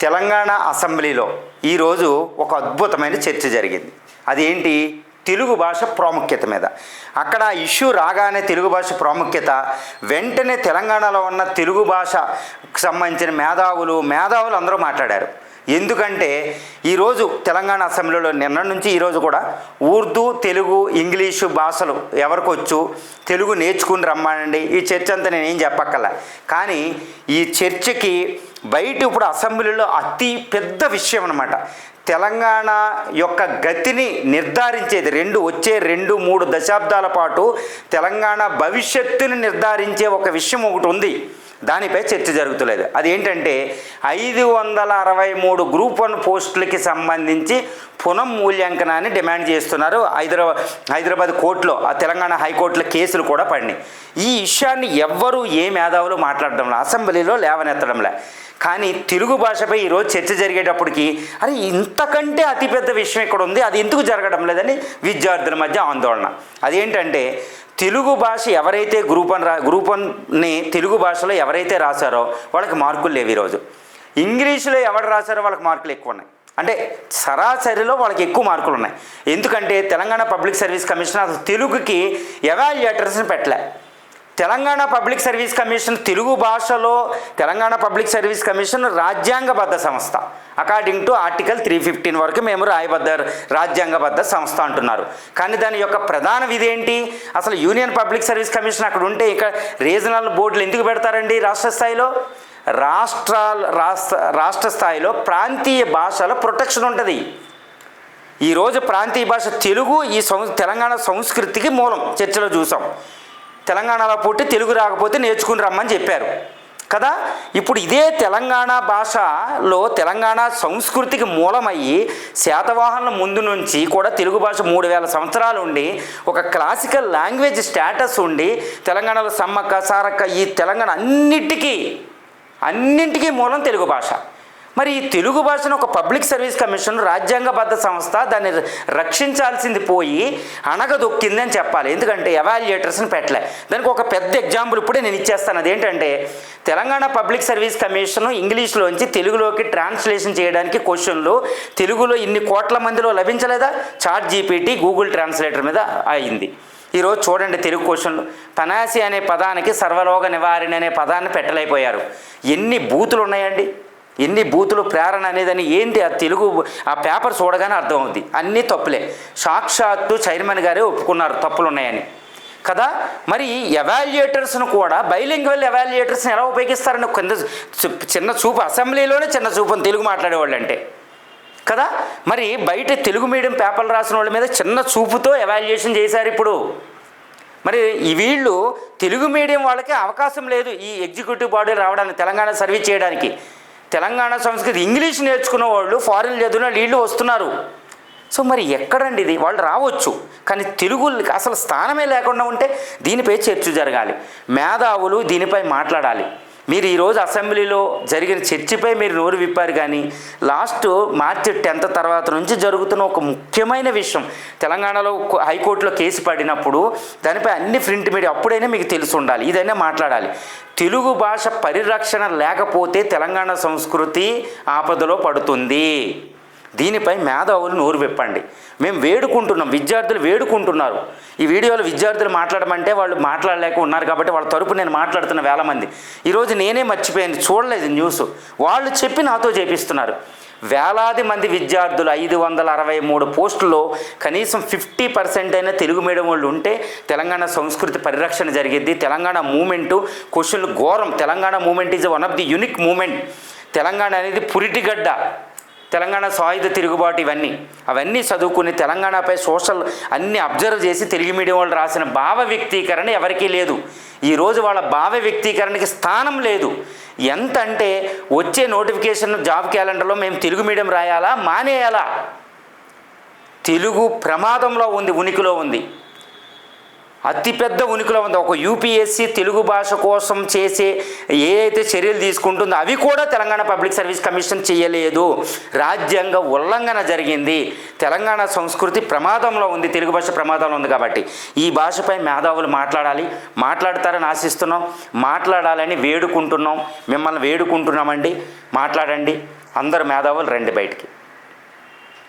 తెలంగాణ అసెంబ్లీలో ఈరోజు ఒక అద్భుతమైన చర్చ జరిగింది. అదేంటి? తెలుగు భాష ప్రాముఖ్యత మీద. అక్కడ ఇష్యూ రాగానే తెలుగు భాష ప్రాముఖ్యత వెంటనే తెలంగాణలో ఉన్న తెలుగు భాషకు సంబంధించిన మేధావులు అందరూ మాట్లాడారు. ఎందుకంటే ఈరోజు తెలంగాణ అసెంబ్లీలో నిన్న నుంచి ఈరోజు కూడా ఉర్దూ, తెలుగు, ఇంగ్లీషు భాషలు ఎవరికొచ్చు తెలుగు నేర్చుకుని రమ్మానండి. ఈ చర్చ అంతా నేనేం చెప్పక్కర్లే. కానీ ఈ చర్చకి బయట ఇప్పుడు అసెంబ్లీలో అతి పెద్ద విషయం అన్నమాట. తెలంగాణ యొక్క గతిని నిర్ధారించేది వచ్చే 2-3 దశాబ్దాల పాటు తెలంగాణ భవిష్యత్తుని నిర్ధారించే ఒక విషయం ఒకటి ఉంది. దానిపై చర్చ జరుగుతులేదు. అదేంటంటే 563 గ్రూప్ 1 పోస్టులకి సంబంధించి పునఃమూల్యాంకనాన్ని డిమాండ్ చేస్తున్నారు. హైదరాబాద్ కోర్టులో, ఆ తెలంగాణ హైకోర్టులో కేసులు కూడా పడినాయి. ఈ విషయాన్ని ఎవ్వరూ ఏ మేధావులు మాట్లాడడంలే, అసెంబ్లీలో లేవనెత్తడంలే. కానీ తెలుగు భాషపై ఈరోజు చర్చ జరిగేటప్పటికి అరే ఇంతకంటే అతిపెద్ద విషయం ఇక్కడ ఉంది, అది ఎందుకు జరగడం లేదని విద్యార్థుల మధ్య ఆందోళన. అదేంటంటే తెలుగు భాష ఎవరైతే గ్రూప్ 1ని తెలుగు భాషలో ఎవరైతే రాశారో వాళ్ళకి మార్కులు లేవు. ఈరోజు ఇంగ్లీషులో ఎవరు రాశారో వాళ్ళకి మార్కులు ఎక్కువ ఉన్నాయి. అంటే సరాసరిలో వాళ్ళకి ఎక్కువ మార్కులు ఉన్నాయి. ఎందుకంటే తెలంగాణ పబ్లిక్ సర్వీస్ కమిషన్ అసలు తెలుగుకి ఎవాల్యుయేటర్స్ని పెట్టలే. Telangana public service commission Telugu భాషలో తెలంగాణ పబ్లిక్ సర్వీస్ కమిషన్ రాజ్యాంగబద్ధ సంస్థ. అకార్డింగ్ టు ఆర్టికల్ 315 వరకు మేము రాజ్యాంగబద్ధ సంస్థ అంటున్నారు. కానీ దాని యొక్క ప్రధాన విధి ఏంటి? అసలు యూనియన్ పబ్లిక్ సర్వీస్ కమిషన్ అక్కడ ఉంటే ఇక్కడ రీజనల్ బోర్డులు ఎందుకు పెడతారండి? రాష్ట్ర స్థాయిలో రాష్ట్ర స్థాయిలో ప్రాంతీయ భాషల ప్రొటెక్షన్ ఉంటుంది. ఈరోజు ప్రాంతీయ భాష తెలుగు ఈ తెలంగాణ సంస్కృతికి మూలం. చర్చలో చూసాం. తెలంగాణలో పుట్టి తెలుగు రాకపోతే నేర్చుకుని రమ్మని చెప్పారు కదా. ఇప్పుడు ఇదే తెలంగాణ భాషలో తెలంగాణ సంస్కృతికి మూలమయ్యి శాతవాహనుల ముందు నుంచి కూడా తెలుగు భాష 3000 సంవత్సరాలు ఉండి ఒక క్లాసికల్ లాంగ్వేజ్ స్టేటస్ ఉండి తెలంగాణలో సమ్మక్క, సారక్క, ఈ తెలంగాణ అన్నింటికీ మూలం తెలుగు భాష. మరి ఈ తెలుగు భాషను ఒక పబ్లిక్ సర్వీస్ కమిషన్ రాజ్యాంగబద్ధ సంస్థ దాన్ని రక్షించాల్సింది పోయి అణగదొక్కింది అని చెప్పాలి. ఎందుకంటే ఎవాల్యుయేటర్స్ని పెట్టలే. దానికి ఒక పెద్ద ఎగ్జాంపుల్ ఇప్పుడే నేను ఇచ్చేస్తాను. అదేంటంటే తెలంగాణ పబ్లిక్ సర్వీస్ కమిషన్ ఇంగ్లీష్లోంచి తెలుగులోకి ట్రాన్స్లేషన్ చేయడానికి క్వశ్చన్లు తెలుగులో ఇన్ని కోట్ల మందిలో లభించలేదా? ChatGPT, గూగుల్ ట్రాన్స్లేటర్ మీద అయింది. ఈరోజు చూడండి తెలుగు క్వశ్చన్లు. పనాసి అనే పదానికి సర్వరోగ నివారణ అనే పదాన్ని పెట్టలేకపోయారు. ఎన్ని బూతులు ఉన్నాయండి, ఎన్ని బూతులు. ప్రేరణ అనేదని ఏంటి? ఆ తెలుగు ఆ పేపర్ చూడగానే అర్థమవుద్ది. అన్నీ తప్పులే. సాక్షాత్తు చైర్మన్ గారే ఒప్పుకున్నారు తప్పులు ఉన్నాయని కదా. మరి ఎవాల్యుయేటర్స్ను కూడా బైలింగ్వల్ ఎవాల్యుయేటర్స్ని ఎలా ఉపయోగిస్తారని చిన్న చూపు, అసెంబ్లీలోనే చిన్న చూపు తెలుగు మాట్లాడేవాళ్ళు అంటే కదా. మరి బయట తెలుగు మీడియం పేపర్లు రాసిన వాళ్ళ మీద చిన్న చూపుతో ఎవాల్యుయేషన్ చేశారు. ఇప్పుడు మరి వీళ్ళు తెలుగు మీడియం వాళ్ళకి అవకాశం లేదు ఈ ఎగ్జిక్యూటివ్ బాడీ రావడానికి, తెలంగాణ సర్వీస్ చేయడానికి. తెలంగాణ సంస్కృతి ఇంగ్లీష్ నేర్చుకున్న వాళ్ళు, ఫారిన్ చదివిన వీళ్ళు వస్తున్నారు. సో మరి ఎక్కడండి ఇది? వాళ్ళు రావచ్చు, కానీ తెలుగు అసలు స్థానమే లేకుండా ఉంటే దీనిపై చర్చ జరగాలి. మేధావులు దీనిపై మాట్లాడాలి. మీరు ఈరోజు అసెంబ్లీలో జరిగిన చర్చపై మీరు నోరు విప్పారు. కానీ లాస్ట్ మార్చి 10th తర్వాత నుంచి జరుగుతున్న ఒక ముఖ్యమైన విషయం, తెలంగాణలో హైకోర్టులో కేసు పడినప్పుడు దానిపై అన్ని ప్రింట్ మీడియా అప్పుడైనా మీకు తెలిసి ఉండాలి, ఇదైనా మాట్లాడాలి. తెలుగు భాష పరిరక్షణ లేకపోతే తెలంగాణ సంస్కృతి ఆపదలో పడుతుంది. దీనిపై మేధావులు నోరు విప్పండి. మేము వేడుకుంటున్నాం, విద్యార్థులు వేడుకుంటున్నారు. ఈ వీడియోలో విద్యార్థులు మాట్లాడమంటే వాళ్ళు మాట్లాడలేక ఉన్నారు కాబట్టి వాళ్ళ తరపు నేను మాట్లాడుతున్న వేల మంది. ఈరోజు నేనే మర్చిపోయింది, చూడలేదు న్యూస్. వాళ్ళు చెప్పి నాతో చేపిస్తున్నారు. వేలాది మంది విద్యార్థులు 563 పోస్టుల్లో కనీసం 50% అయినా తెలుగు మీడియం వాళ్ళు ఉంటే తెలంగాణ సంస్కృతి పరిరక్షణ జరిగిద్ది. తెలంగాణ మూమెంటు క్వశ్చన్లు ఘోరం. Telangana movement is one of the unique movement. Telangana అనేది పురిటిగడ్డ. తెలంగాణ సాయుధ తిరుగుబాటు అవన్నీ చదువుకుని తెలంగాణపై సోషల్ అన్నీ అబ్జర్వ్ చేసి తెలుగు మీడియం వాళ్ళు రాసిన భావ వ్యక్తీకరణ ఎవరికీ లేదు. ఈరోజు వాళ్ళ భావ వ్యక్తీకరణకి స్థానం లేదు. ఎంత అంటే వచ్చే నోటిఫికేషన్ జాబ్ క్యాలెండర్లో మేము తెలుగు మీడియం రాయాలా, మానేయాలా? తెలుగు ప్రమాదంలో ఉంది, ఉనికిలో ఉంది, అతిపెద్ద ఉనికిలో ఉంది. ఒక యూపీఎస్సీ తెలుగు భాష కోసం చేసే ఏదైతే చర్యలు తీసుకుంటుందో అవి కూడా తెలంగాణ పబ్లిక్ సర్వీస్ కమిషన్ చేయలేదు. రాజ్యాంగ ఉల్లంఘన జరిగింది. తెలంగాణ సంస్కృతి ప్రమాదంలో ఉంది, తెలుగు భాష ప్రమాదంలో ఉంది. కాబట్టి ఈ భాషపై మేధావులు మాట్లాడతారని ఆశిస్తున్నాం, మాట్లాడాలని వేడుకుంటున్నాం. మిమ్మల్ని వేడుకుంటున్నామండి, మాట్లాడండి. అందరు మేధావులు రండి బయటికి.